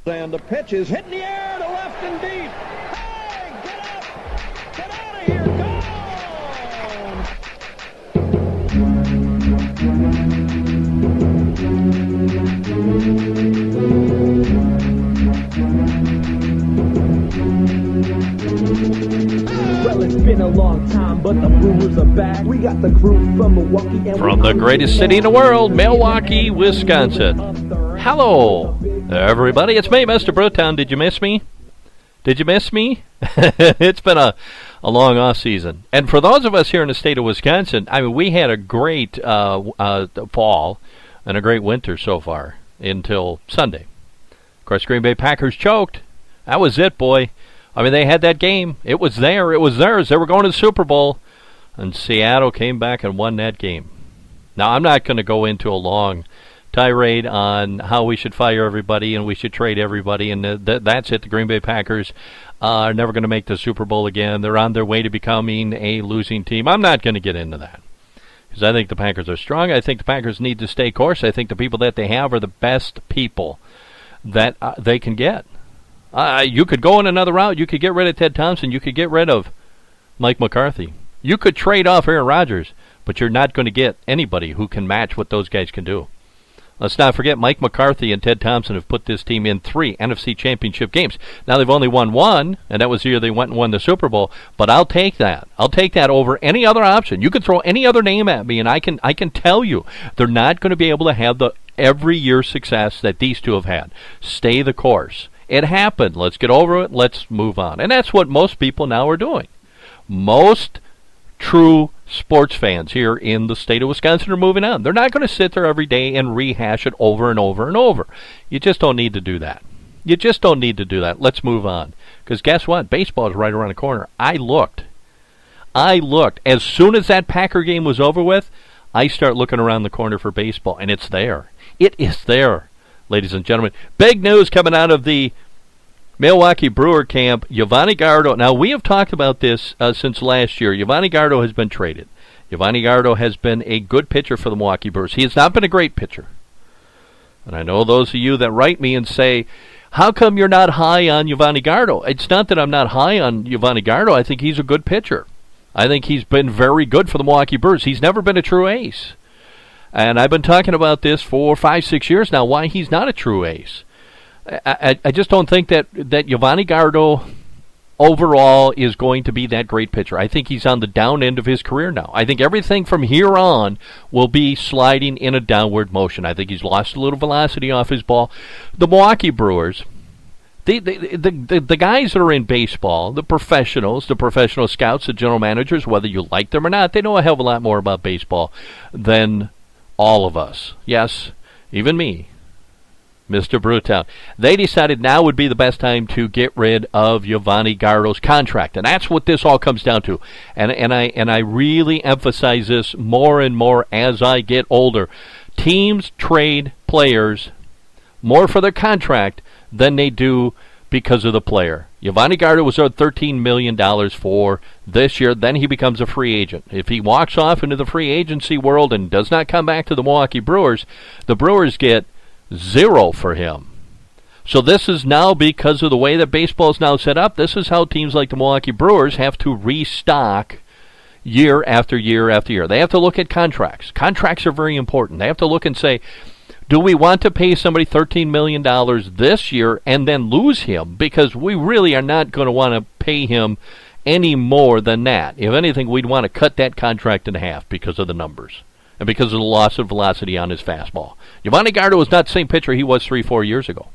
And the pitch is hit in the air to left and deep. Hey, get up! Get out of here! Gone! Well, it's been a long time, but the Brewers are back. We got the crew from Milwaukee. And from the greatest city in the world, Milwaukee, Wisconsin. Hello, everybody. It's me, Mr. Brewtown. Did you miss me? Did you miss me? It's been a long off season. And for those of us here in the state of Wisconsin, I mean, we had a great fall and a great winter so far until Sunday. Of course, Green Bay Packers choked. That was it, boy. I mean, they had that game. It was there. It was theirs. They were going to the Super Bowl. And Seattle came back and won that game. Now, I'm not going to go into a long tirade on how we should fire everybody and we should trade everybody. And that's it. The Green Bay Packers are never going to make the Super Bowl again. They're on their way to becoming a losing team. I'm not going to get into that, because I think the Packers are strong. I think the Packers need to stay course. I think the people that they have are the best people that they can get. You could go in another route. You could get rid of Ted Thompson. You could get rid of Mike McCarthy. You could trade off Aaron Rodgers, but you're not going to get anybody who can match what those guys can do. Let's not forget, Mike McCarthy and Ted Thompson have put this team in 3 NFC Championship games. Now, they've only won 1, and that was the year they went and won the Super Bowl, but I'll take that. I'll take that over any other option. You can throw any other name at me, and I can tell you they're not going to be able to have the every year success that these two have had. Stay the course. It happened. Let's get over it. Let's move on. And that's what most people now are doing. Most true sports fans here in the state of Wisconsin are moving on. They're not going to sit there every day and rehash it over and over and over. You just don't need to do that. You just don't need to do that. Let's move on. Because guess what? Baseball is right around the corner. I looked. As soon as that Packer game was over with, I start looking around the corner for baseball, and it's there. It is there, ladies and gentlemen. Big news coming out of the Milwaukee Brewer camp. Yovani Gallardo. Now, we have talked about this since last year. Yovani Gallardo has been traded. Yovani Gallardo has been a good pitcher for the Milwaukee Brewers. He has not been a great pitcher. And I know those of you that write me and say, how come you're not high on Yovani Gallardo? It's not that I'm not high on Yovani Gallardo. I think he's a good pitcher. I think he's been very good for the Milwaukee Brewers. He's never been a true ace. And I've been talking about this for 5-6 years now, why he's not a true ace. I just don't think that Yovani Gallardo overall is going to be that great pitcher. I think he's on the down end of his career now. I think everything from here on will be sliding in a downward motion. I think he's lost a little velocity off his ball. The Milwaukee Brewers, the guys that are in baseball, the professional scouts, the general managers, whether you like them or not, they know a hell of a lot more about baseball than all of us. Yes, even me, Mr. Brewtown. They decided now would be the best time to get rid of Yovani Gallardo's contract, and that's what this all comes down to. And I really emphasize this more and more as I get older. Teams trade players more for their contract than they do because of the player. Yovani Gallardo was owed $13 million for this year. Then he becomes a free agent. If he walks off into the free agency world and does not come back to the Milwaukee Brewers, the Brewers get $0 for him. So this is now, because of the way that baseball is now set up, this is how teams like the Milwaukee Brewers have to restock year after year after year. They have to look at contracts. Contracts are very important. They have to look and say, do we want to pay somebody $13 million this year and then lose him? Because we really are not going to want to pay him any more than that. If anything, we'd want to cut that contract in half because of the numbers and because of the loss of velocity on his fastball. Yovani Gallardo is not the same pitcher he was 3-4 years ago.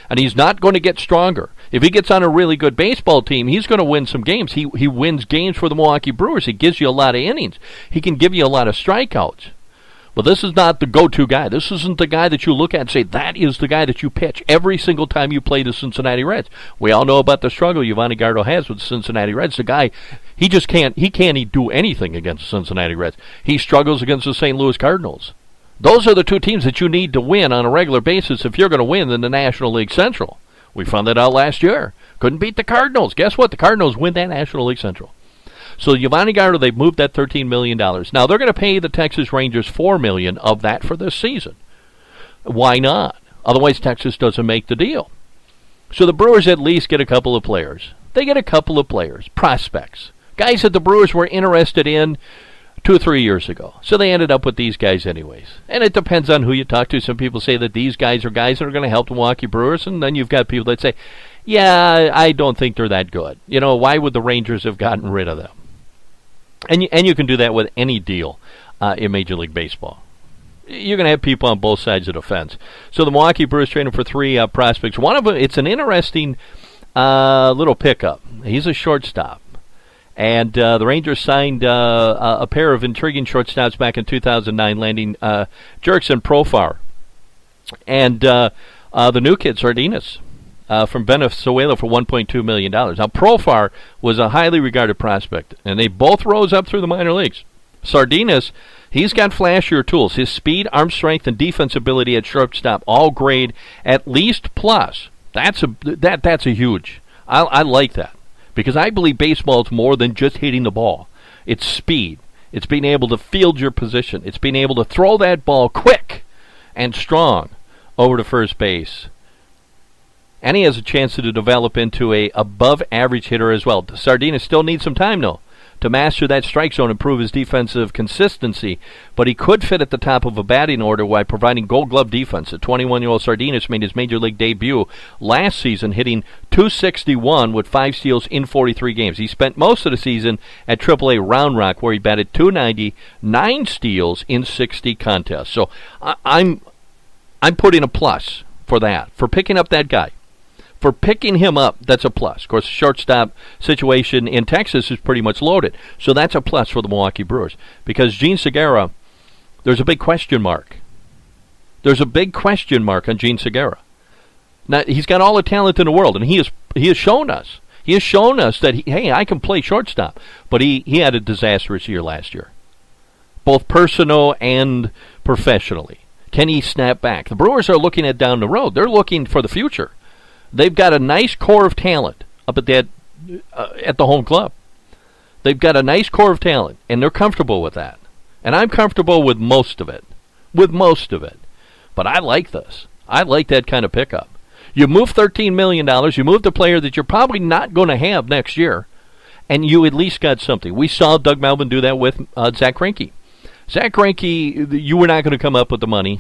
And he's not going to get stronger. If he gets on a really good baseball team, he's going to win some games. He wins games for the Milwaukee Brewers. He gives you a lot of innings. He can give you a lot of strikeouts. But this is not the go-to guy. This isn't the guy that you look at and say, that is the guy that you pitch every single time you play the Cincinnati Reds. We all know about the struggle Yovani Gallardo has with the Cincinnati Reds. The guy, he can't do anything against the Cincinnati Reds. He struggles against the St. Louis Cardinals. Those are the two teams that you need to win on a regular basis if you're going to win in the National League Central. We found that out last year. Couldn't beat the Cardinals. Guess what? The Cardinals win that National League Central. So Yovani Gallardo, they've moved that $13 million. Now, they're going to pay the Texas Rangers $4 million of that for this season. Why not? Otherwise, Texas doesn't make the deal. So the Brewers at least get a couple of players. They get a couple of players, prospects, guys that the Brewers were interested in 2 or 3 years ago. So they ended up with these guys anyways. And it depends on who you talk to. Some people say that these guys are guys that are going to help the Milwaukee Brewers, and then you've got people that say, yeah, I don't think they're that good. You know, why would the Rangers have gotten rid of them? And you can do that with any deal in Major League Baseball. You're going to have people on both sides of the fence. So the Milwaukee Brewers traded for 3 prospects. One of them, it's an interesting little pickup. He's a shortstop. And the Rangers signed a pair of intriguing shortstops back in 2009, landing Jerks and Profar. And the new kid, Sardinas, from Venezuela for $1.2 million. Now, Profar was a highly regarded prospect, and they both rose up through the minor leagues. Sardinas, he's got flashier tools. His speed, arm strength, and defense ability at shortstop all grade at least plus. That's a huge. I like that. Because I believe baseball is more than just hitting the ball. It's speed. It's being able to field your position. It's being able to throw that ball quick and strong over to first base. And he has a chance to develop into a above-average hitter as well. Sardina still needs some time, though, to master that strike zone and improve his defensive consistency. But he could fit at the top of a batting order while providing gold glove defense. The 21-year-old Sardinas made his major league debut last season, hitting .261 with 5 steals in 43 games. He spent most of the season at AAA Round Rock, where he batted .290, 9 steals in 60 contests. So I'm putting a plus for that, for picking up that guy. For picking him up, that's a plus. Of course, the shortstop situation in Texas is pretty much loaded. So that's a plus for the Milwaukee Brewers. Because Gene Segura, there's a big question mark. There's a big question mark on Gene Segura. Now, he's got all the talent in the world, and he has shown us. He has shown us that, hey, I can play shortstop. But he had a disastrous year last year, both personal and professionally. Can he snap back? The Brewers are looking at down the road. They're looking for the future. They've got a nice core of talent up at that at the home club. They've got a nice core of talent, and they're comfortable with that. And I'm comfortable with most of it. But I like this. I like that kind of pickup. You move $13 million. You move the player that you're probably not going to have next year, and you at least got something. We saw Doug Melvin do that with Zach Greinke. Zach Greinke, you were not going to come up with the money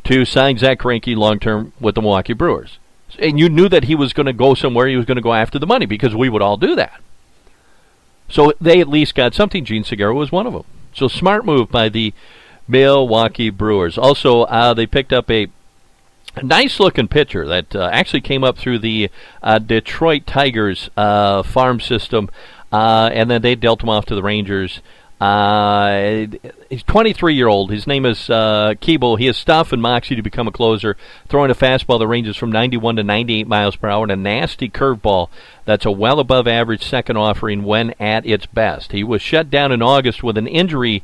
to sign Zach Greinke long-term with the Milwaukee Brewers. And you knew that he was going to go somewhere. He was going to go after the money because we would all do that. So they at least got something. Gene Segura was one of them. So smart move by the Milwaukee Brewers. Also, they picked up a nice-looking pitcher that actually came up through the Detroit Tigers farm system, and then they dealt him off to the Rangers. He's 23-year-old. His name is Keeble. He has stuff and moxie to become a closer, throwing a fastball that ranges from 91 to 98 miles per hour and a nasty curveball that's a well above average second offering when at its best. He was shut down in August with an injury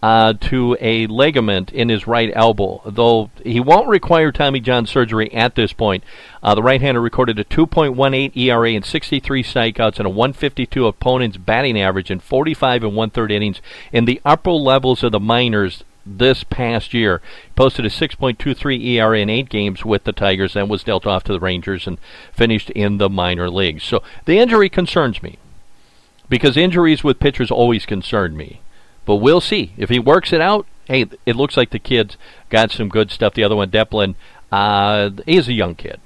to a ligament in his right elbow, though he won't require Tommy John surgery at this point. The right-hander recorded a 2.18 ERA in 63 strikeouts and a 152 opponent's batting average in 45 and one-third innings in the upper levels of the minors this past year. He posted a 6.23 ERA in 8 games with the Tigers, then was dealt off to the Rangers and finished in the minor leagues. So the injury concerns me, because injuries with pitchers always concern me. But we'll see. If he works it out, hey, it looks like the kid's got some good stuff. The other one, Deplin, he's a young kid.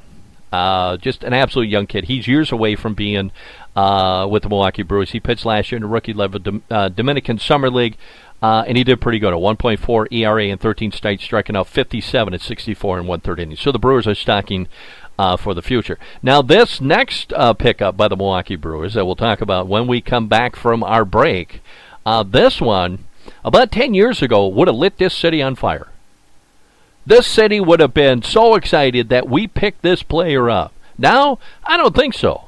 Just an absolute young kid. He's years away from being with the Milwaukee Brewers. He pitched last year in the rookie level Dominican Summer League, and he did pretty good. A 1.4 ERA in 13 starts, striking out 57 at 64 and one-third innings. So the Brewers are stocking for the future. Now, this next pickup by the Milwaukee Brewers that we'll talk about when we come back from our break, this one, about 10 years ago, would have lit this city on fire. This city would have been so excited that we picked this player up. Now, I don't think so,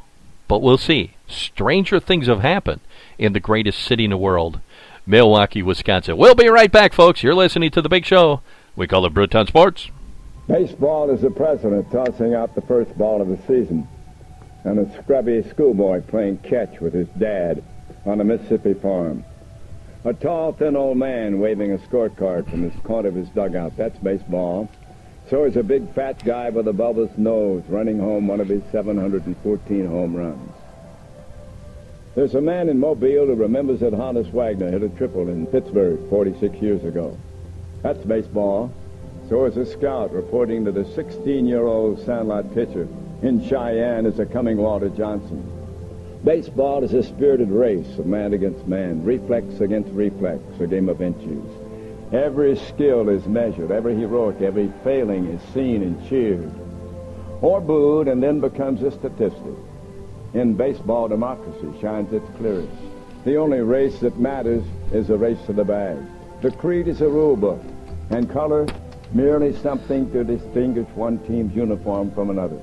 but we'll see. Stranger things have happened in the greatest city in the world, Milwaukee, Wisconsin. We'll be right back, folks. You're listening to The Big Show. We call it Brewtown Sports. Baseball is the president tossing out the first ball of the season, and a scrubby schoolboy playing catch with his dad on a Mississippi farm. A tall, thin old man waving a scorecard from his corner of his dugout. That's baseball. So is a big fat guy with a bulbous nose running home one of his 714 home runs. There's a man in Mobile who remembers that Honus Wagner hit a triple in Pittsburgh 46 years ago. That's baseball. So is a scout reporting that a 16-year-old Sandlot pitcher in Cheyenne is a coming Walter Johnson. Baseball is a spirited race of man against man, reflex against reflex, a game of inches. Every skill is measured, every heroic, every failing is seen and cheered, or booed and then becomes a statistic. In baseball, democracy shines its clearest. The only race that matters is the race to the bag. The creed is a rule book, and color merely something to distinguish one team's uniform from another.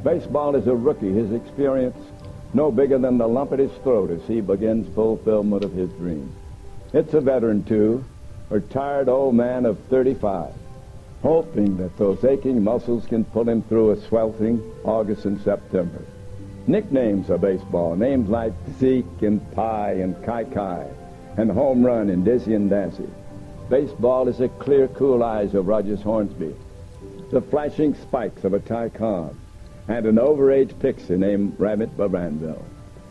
Baseball is a rookie, his experience no bigger than the lump at his throat as he begins fulfillment of his dream. It's a veteran, too, a tired old man of 35, hoping that those aching muscles can pull him through a sweltering August and September. Nicknames of baseball, names like Zeke and Pie and Kai and Home Run and Dizzy and Dancy. Baseball is the clear, cool eyes of Rogers Hornsby, the flashing spikes of a Ty Cobb, and an overage pixie named Rabbit Baranville.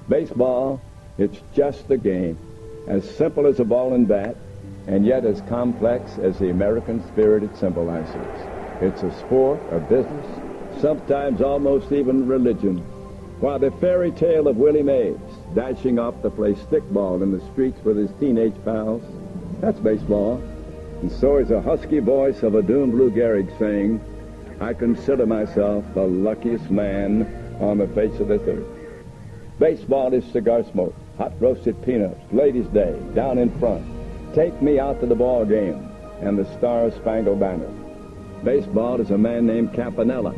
Baseball, it's just a game, as simple as a ball and bat, and yet as complex as the American spirit it symbolizes. It's a sport, a business, sometimes almost even religion. While the fairy tale of Willie Mays dashing off to play stickball in the streets with his teenage pals, that's baseball. And so is the husky voice of a doomed Lou Gehrig saying, I consider myself the luckiest man on the face of this earth. Baseball is cigar smoke, hot roasted peanuts, ladies' day, down in front. Take me out to the ball game and the Star-Spangled Banner. Baseball is a man named Campanella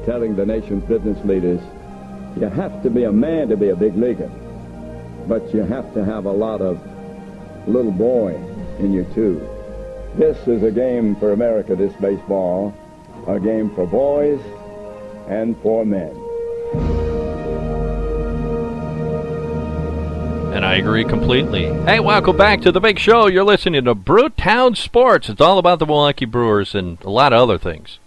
telling the nation's business leaders, you have to be a man to be a big leaguer, but you have to have a lot of little boy in you too. This is a game for America, this baseball, a game for boys and for men. And I agree completely. Hey, welcome back to the big show. You're listening to Brewtownsports. It's all about the Milwaukee Brewers and a lot of other things.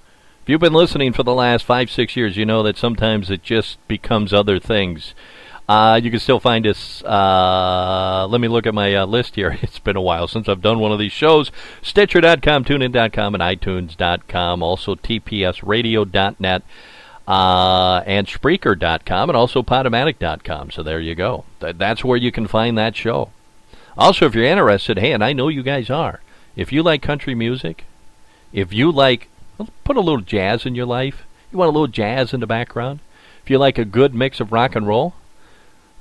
If you've been listening for the last 5-6 years, you know that sometimes it just becomes other things. You can still find us, let me look at my list here. It's been a while since I've done one of these shows. Stitcher.com, TuneIn.com, and iTunes.com. Also TPSradio.net. And Spreaker.com, and also Podomatic.com. So there you go. That's where you can find that show. Also, if you're interested, hey, and I know you guys are, if you like country music, if you like, put a little jazz in your life, you want a little jazz in the background, if you like a good mix of rock and roll,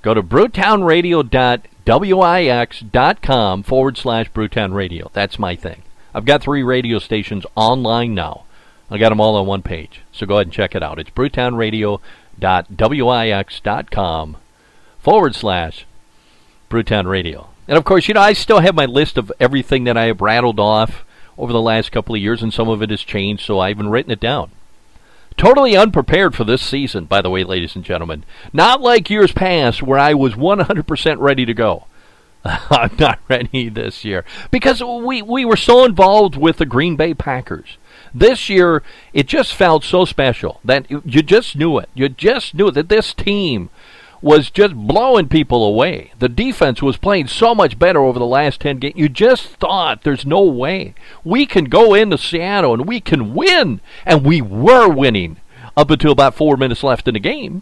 go to brewtownradio.wix.com/BrewtownRadio. That's my thing. I've got 3 radio stations online now. I got them all on one page, so go ahead and check it out. It's brewtownradio.wix.com/BrewtownRadio. And of course, you know, I still have my list of everything that I have rattled off over the last couple of years, and some of it has changed, so I've even written it down. Totally unprepared for this season, by the way, ladies and gentlemen. Not like years past where I was 100% ready to go. I'm not ready this year because we were so involved with the Green Bay Packers. This year, it just felt so special that you just knew it. You just knew that this team was just blowing people away. The defense was playing so much better over the last 10 games. You just thought there's no way. We can go into Seattle and we can win. And we were winning up until about 4 minutes left in the game.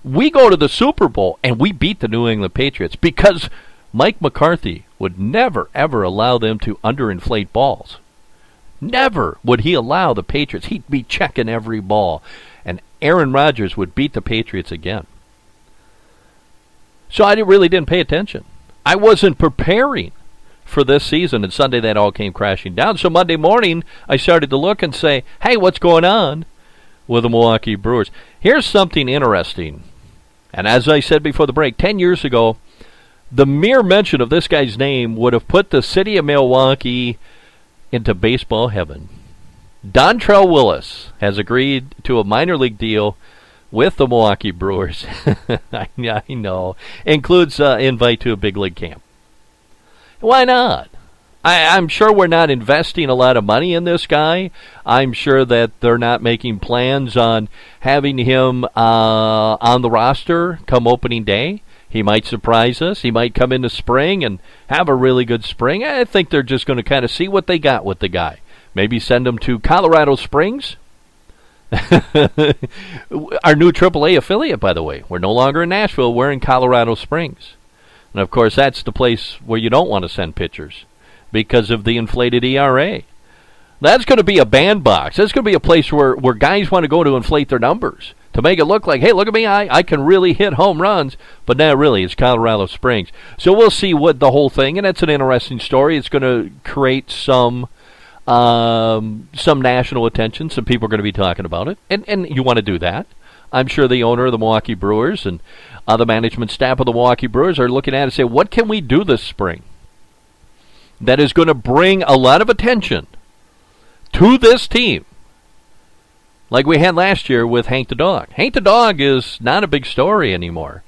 We go to the Super Bowl and we beat the New England Patriots because Mike McCarthy would never, ever allow them to underinflate balls. Never would he allow the Patriots. He'd be checking every ball. And Aaron Rodgers would beat the Patriots again. So I really didn't pay attention. I wasn't preparing for this season, and Sunday that all came crashing down. So Monday morning, I started to look and say, hey, what's going on with the Milwaukee Brewers? Here's something interesting. And as I said before the break, 10 years ago, the mere mention of this guy's name would have put the city of Milwaukee into baseball heaven. Dontrell Willis has agreed to a minor league deal with the Milwaukee Brewers. I know. Includes invite to a big league camp. Why not? I'm sure we're not investing a lot of money in this guy. I'm sure that they're not making plans on having him on the roster come opening day. He might surprise us. He might come in the spring and have a really good spring. I think they're just going to kind of see what they got with the guy. Maybe send him to Colorado Springs. Our new AAA affiliate, by the way. We're no longer in Nashville. We're in Colorado Springs. And, of course, that's the place where you don't want to send pitchers because of the inflated ERA. That's going to be a bandbox. That's going to be a place where guys want to go to inflate their numbers, to make it look like, hey, look at me, I can really hit home runs, but not really. It's Colorado Springs. So we'll see what the whole thing, and it's an interesting story. It's going to create some national attention. Some people are going to be talking about it, and you want to do that. I'm sure the owner of the Milwaukee Brewers and the management staff of the Milwaukee Brewers are looking at it and say, what can we do this spring that is going to bring a lot of attention to this team? Like we had last year with Hank the Dog. Hank the Dog is not a big story anymore.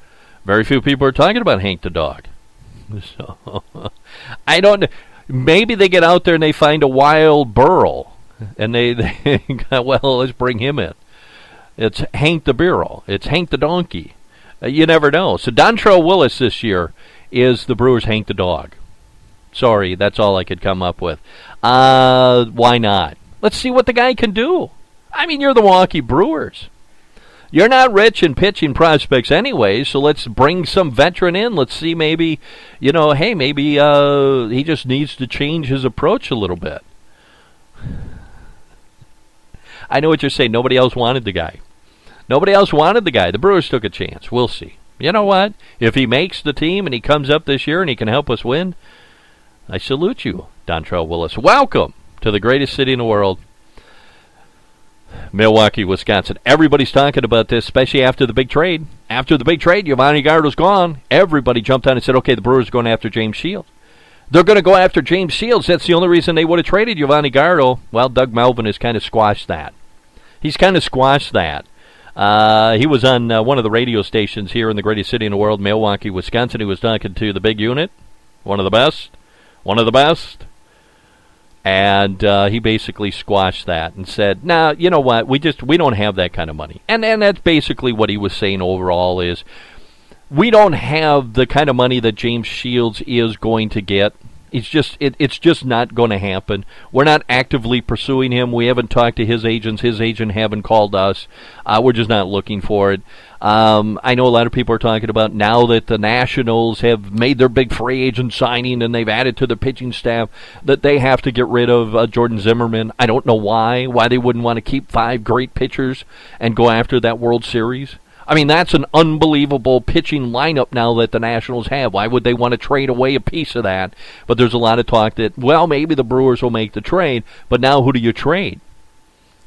Very few people are talking about Hank the Dog. So, I don't. Maybe they get out there and they find a wild burro, and they well, let's bring him in. It's Hank the Burro. It's Hank the Donkey. You never know. So Dontrell Willis this year is the Brewers' Hank the Dog. Sorry, that's all I could come up with. Why not? Let's see what the guy can do. I mean, you're the Milwaukee Brewers. You're not rich in pitching prospects anyway, so let's bring some veteran in. Let's see, maybe, hey, maybe he just needs to change his approach a little bit. I know what you're saying. Nobody else wanted the guy. Nobody else wanted the guy. The Brewers took a chance. We'll see. You know what? If he makes the team and he comes up this year and he can help us win, I salute you, Dontrell Willis. Welcome to the greatest city in the world, Milwaukee, Wisconsin. Everybody's talking about this, especially after the big trade. After the big trade, Yovani Gardo's gone. Everybody jumped on and said, okay, the Brewers are going after James Shields. They're going to go after James Shields. That's the only reason they would have traded Yovani Gardo. Well, Doug Melvin has kind of squashed that. He's kind of squashed that. He was on one of the radio stations here in the greatest city in the world, Milwaukee, Wisconsin. He was talking to the big unit, one of the best. And he basically squashed that and said, nah, you know what, we don't have that kind of money. And that's basically what he was saying overall is, we don't have the kind of money that James Shields is going to get. It's just not going to happen. We're not actively pursuing him. We haven't talked to his agents. His agent haven't called us. We're just not looking for it. I know a lot of people are talking about now that the Nationals have made their big free agent signing and they've added to the pitching staff that they have to get rid of Jordan Zimmerman. I don't know why they wouldn't want to keep 5 great pitchers and go after that World Series. I mean, that's an unbelievable pitching lineup now that the Nationals have. Why would they want to trade away a piece of that? But there's a lot of talk that, well, maybe the Brewers will make the trade, but now who do you trade?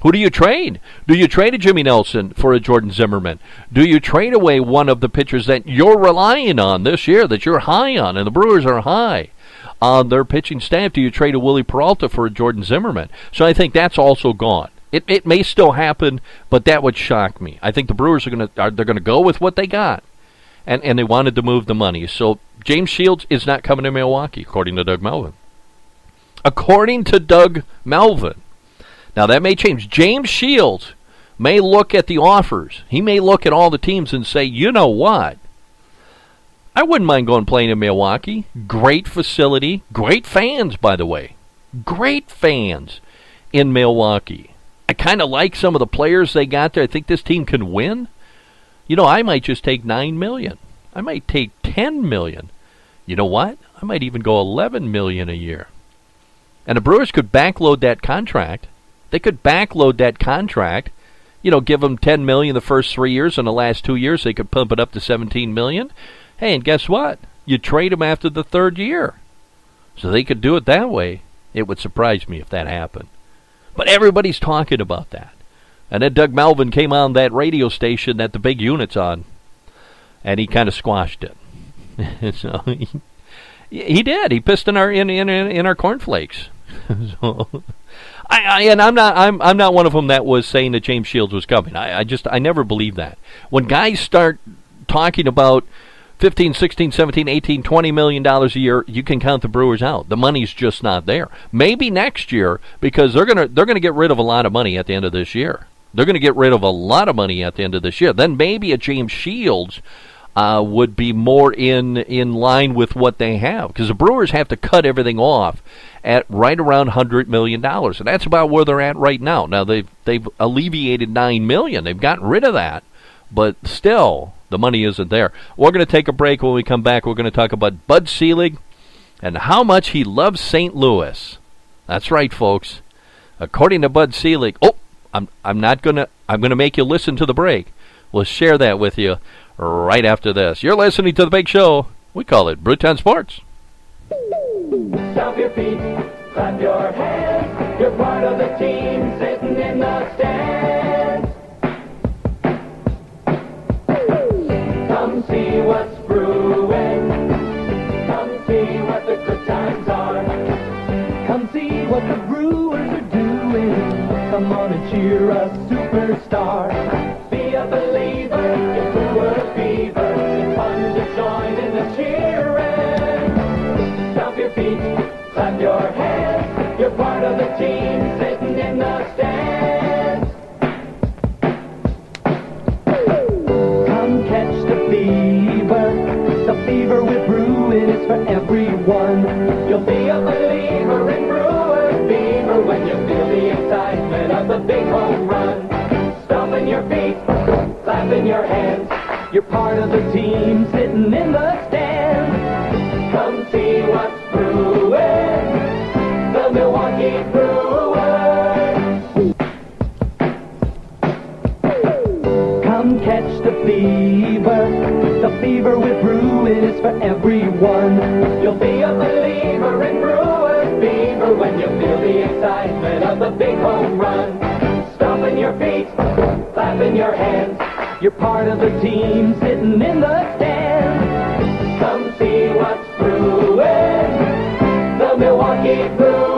Who do you trade? Do you trade a Jimmy Nelson for a Jordan Zimmerman? Do you trade away one of the pitchers that you're relying on this year, that you're high on, and the Brewers are high on their pitching staff? Do you trade a Willie Peralta for a Jordan Zimmerman? So I think that's also gone. It may still happen, but that would shock me. I think the Brewers are going to go with what they got, and they wanted to move the money. So James Shields is not coming to Milwaukee, according to Doug Melvin. According to Doug Melvin. Now, that may change. James Shields may look at the offers. He may look at all the teams and say, you know what? I wouldn't mind going playing in Milwaukee. Great facility. Great fans, by the way. Great fans in Milwaukee. I kind of like some of the players they got there. I think this team can win. I might just take $9 million. I might take $10 million. You know what? I might even go $11 million a year. And the Brewers could backload that contract. They could backload that contract. Give them $10 million the first 3 years, and the last 2 years they could pump it up to $17 million. Hey, and guess what? You trade them after the 3rd year. So they could do it that way. It would surprise me if that happened. But everybody's talking about that. And then Doug Melvin came on that radio station that the big unit's on, and he kind of squashed it. So he did. He pissed in our cornflakes. So, I'm not one of them that was saying that James Shields was coming. I never believe that. When guys start talking about $15, $16, $17, $18, $20 million a year, you can count the Brewers out. The money's just not there. Maybe next year, because they're gonna get rid of a lot of money at the end of this year. They're going to get rid of a lot of money at the end of this year. Then maybe a James Shields would be more in line with what they have, because the Brewers have to cut everything off at right around $100 million, and that's about where they're at right now. Now they've alleviated $9 million. They've gotten rid of that, but still the money isn't there. We're going to take a break. When we come back, we're going to talk about Bud Selig and how much he loves St. Louis. That's right, folks. According to Bud Selig, I'm gonna make you listen to the break. We'll share that with you right after this. You're listening to the big show. We call it Brewtown Sports. Stomp your feet, clap your hands. You're part of the team sitting in the stands. Come see what's brewing. Come see what the good times are. Come see what the Brewers are doing. Come on and cheer a superstar. Be a believer in Brewer fever. It's fun to join in the cheering. Stomp your feet, clap your hands. You're part of the team sitting in the stands. Come catch the fever. The fever with brewing is for everyone. You'll be a believer in Brewer fever when you feel the excitement of the big home run. Stomping your feet, clapping your hands. You're part of the team sitting in the stands. Come see what's brewing. The Milwaukee Brewers. Come catch the fever. The fever with brewing is for everyone. You'll be a believer in Brewer fever when you feel the excitement of the big home run. Stomping your feet, clapping your hands. You're part of the team sitting in the stands. Come see what's brewing. The Milwaukee Brewers.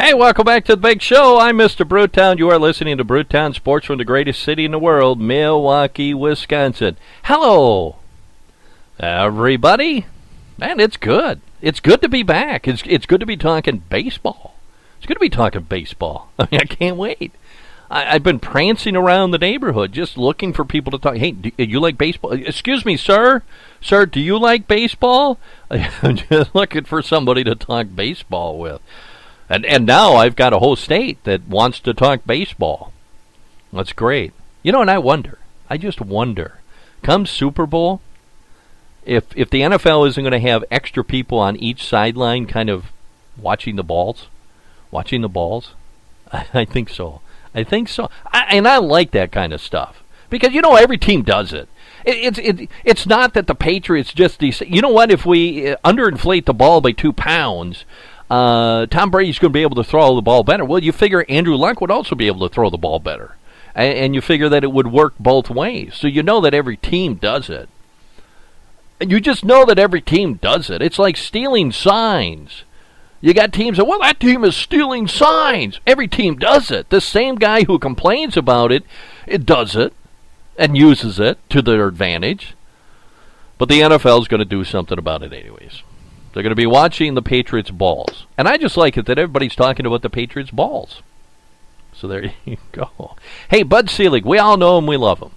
Hey, welcome back to the big show. I'm Mr. Brewtown. You are listening to Brewtown Sports from the greatest city in the world, Milwaukee, Wisconsin. Hello, everybody. Man, it's good. It's good to be back. It's good to be talking baseball. It's good to be talking baseball. I mean, I can't wait. I've been prancing around the neighborhood just looking for people to talk. Hey, do you like baseball? Excuse me, sir. Sir, do you like baseball? I'm just looking for somebody to talk baseball with. And now I've got a whole state that wants to talk baseball. That's great. You know, and I just wonder, come Super Bowl, if the NFL isn't going to have extra people on each sideline kind of watching the balls, I think so. And I like that kind of stuff. Because, you know, every team does it. It's not that the Patriots just... You know what? If we underinflate the ball by 2 pounds... Tom Brady's going to be able to throw the ball better. Well, you figure Andrew Luck would also be able to throw the ball better. And you figure that it would work both ways. So you know that every team does it. And you just know that every team does it. It's like stealing signs. You got teams that, well, that team is stealing signs. Every team does it. The same guy who complains about it, it does it and uses it to their advantage. But the NFL is going to do something about it anyways. They're going to be watching the Patriots' balls. And I just like it that everybody's talking about the Patriots' balls. So there you go. Hey, Bud Selig, we all know him, we love him.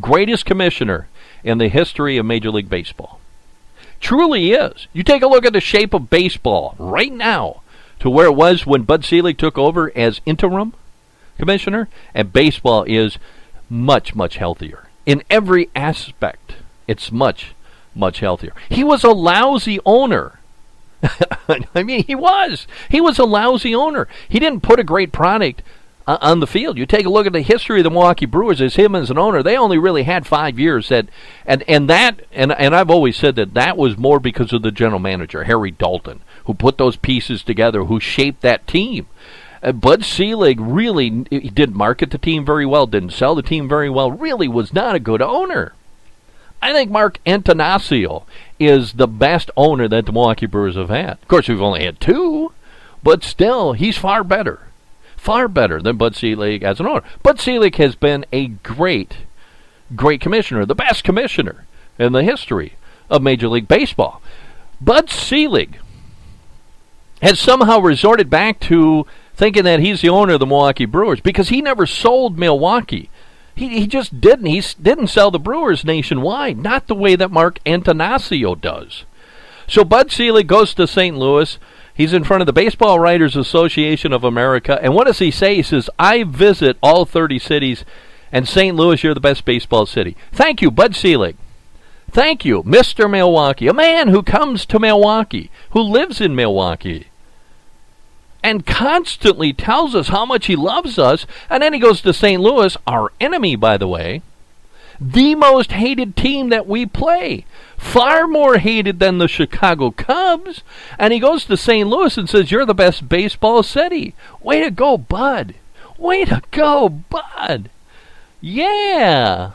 Greatest commissioner in the history of Major League Baseball. Truly is. You take a look at the shape of baseball right now to where it was when Bud Selig took over as interim commissioner, and baseball is much, much healthier. In every aspect, it's much, much healthier. He was a lousy owner. I mean, he was. He was a lousy owner. He didn't put a great product on the field. You take a look at the history of the Milwaukee Brewers as him as an owner. They only really had 5 years. And I've always said that was more because of the general manager, Harry Dalton, who put those pieces together, who shaped that team. Bud Selig really he didn't market the team very well, didn't sell the team very well, really was not a good owner. I think Mark Antanasio is the best owner that the Milwaukee Brewers have had. Of course, we've only had 2, but still, he's far better. Far better than Bud Selig as an owner. Bud Selig has been a great commissioner, the best commissioner in the history of Major League Baseball. Bud Selig has somehow resorted back to thinking that he's the owner of the Milwaukee Brewers because he never sold Milwaukee. He just didn't. He didn't sell the Brewers nationwide, not the way that Mark Antanasio does. So Bud Selig goes to St. Louis. He's in front of the Baseball Writers Association of America. And what does he say? He says, I visit all 30 cities, and St. Louis, you're the best baseball city. Thank you, Bud Selig. Thank you, Mr. Milwaukee, a man who comes to Milwaukee, who lives in Milwaukee, and constantly tells us how much he loves us. And then he goes to St. Louis, our enemy, by the way, the most hated team that we play, far more hated than the Chicago Cubs. And he goes to St. Louis and says, you're the best baseball city. Way to go, Bud. Way to go, Bud. Yeah.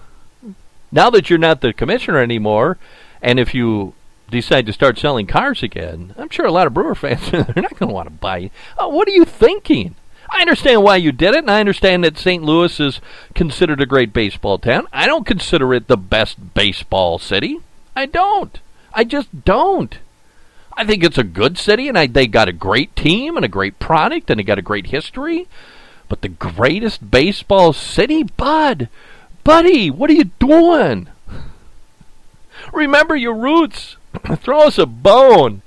Now that you're not the commissioner anymore, and if you decide to start selling cars again, I'm sure a lot of Brewer fans, they're not going to want to buy. Oh, what are you thinking? I understand why you did it, and I understand that St. Louis is considered a great baseball town. I don't consider it the best baseball city. I don't. I just don't. I think it's a good city, and they got a great team and a great product, and they got a great history. But the greatest baseball city? Buddy, what are you doing? Remember your roots. Throw us a bone.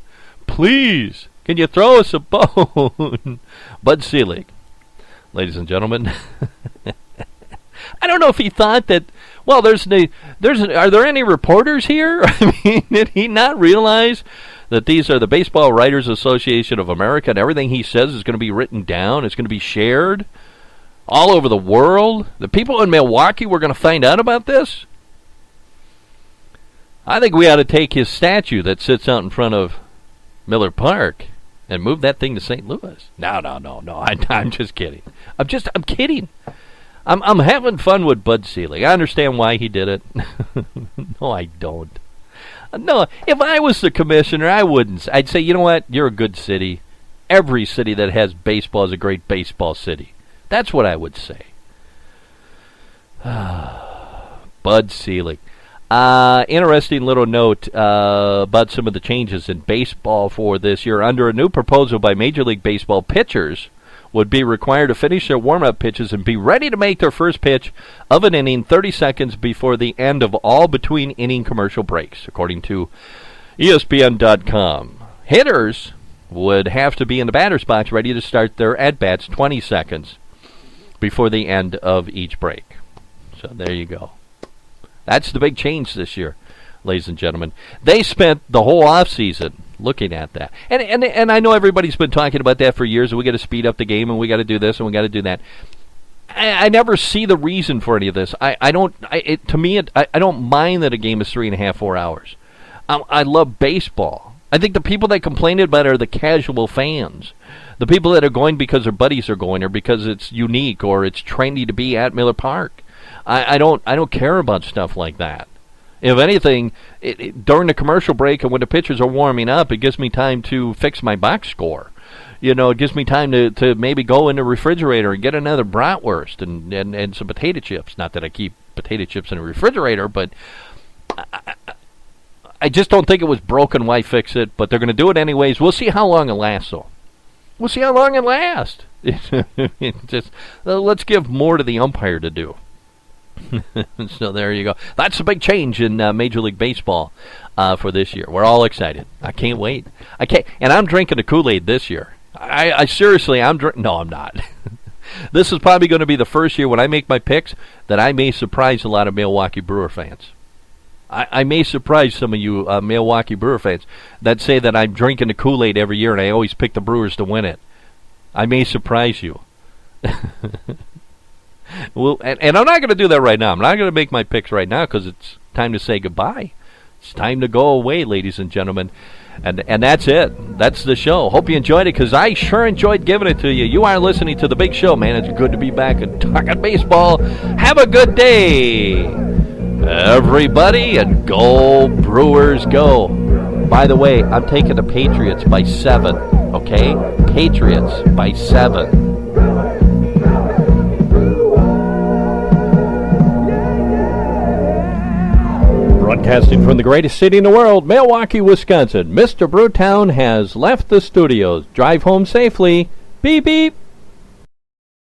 Please. Can you throw us a bone? Bud Selig, ladies and gentlemen. I don't know if he thought that, well, are there any reporters here? I mean, did he not realize that these are the Baseball Writers Association of America and everything he says is going to be written down, it's going to be shared all over the world? The people in Milwaukee were going to find out about this? I think we ought to take his statue that sits out in front of Miller Park and move that thing to St. Louis. No. I'm just kidding. I'm kidding. I'm having fun with Bud Selig. I understand why he did it. No, I don't. No, if I was the commissioner, I wouldn't. I'd say, you know what? You're a good city. Every city that has baseball is a great baseball city. That's what I would say. Bud Selig. Interesting little note about some of the changes in baseball for this year. Under a new proposal by Major League Baseball, pitchers would be required to finish their warm-up pitches and be ready to make their first pitch of an inning 30 seconds before the end of all between-inning commercial breaks, according to ESPN.com. Hitters would have to be in the batter's box ready to start their at-bats 20 seconds before the end of each break. So there you go. That's the big change this year, ladies and gentlemen. They spent the whole offseason looking at that. And I know everybody's been talking about that for years, and we got to speed up the game, and we got to do this, and we got to do that. I never see the reason for any of this. I don't mind that a game is 3.5, 4 hours. I love baseball. I think the people that complain about it are the casual fans. The people that are going because their buddies are going, or because it's unique, or it's trendy to be at Miller Park. I don't care about stuff like that. If anything, during the commercial break and when the pitchers are warming up, it gives me time to fix my box score. You know, it gives me time to maybe go in the refrigerator and get another bratwurst and some potato chips. Not that I keep potato chips in a refrigerator, but I just don't think it was broken. Why fix it? But they're going to do it anyways. We'll see how long it lasts, though. We'll see how long it lasts. Let's give more to the umpire to do. So there you go. That's a big change in Major League Baseball for this year. We're all excited. I can't wait. And I'm drinking the Kool-Aid this year. I seriously, no, I'm not. This is probably going to be the first year when I make my picks that I may surprise a lot of Milwaukee Brewer fans. I may surprise some of you Milwaukee Brewer fans that say that I'm drinking the Kool-Aid every year and I always pick the Brewers to win it. I may surprise you. Well, and I'm not going to do that right now. I'm not going to make my picks right now because it's time to say goodbye. It's time to go away, ladies and gentlemen. And that's it. That's the show. Hope you enjoyed it because I sure enjoyed giving it to you. You are listening to The Big Show, man. It's good to be back and talking baseball. Have a good day, everybody, and go Brewers go. By the way, I'm taking the Patriots by 7, okay? Patriots by 7. Broadcasting from the greatest city in the world, Milwaukee, Wisconsin. Mr. Brewtown has left the studios. Drive home safely. Beep, beep.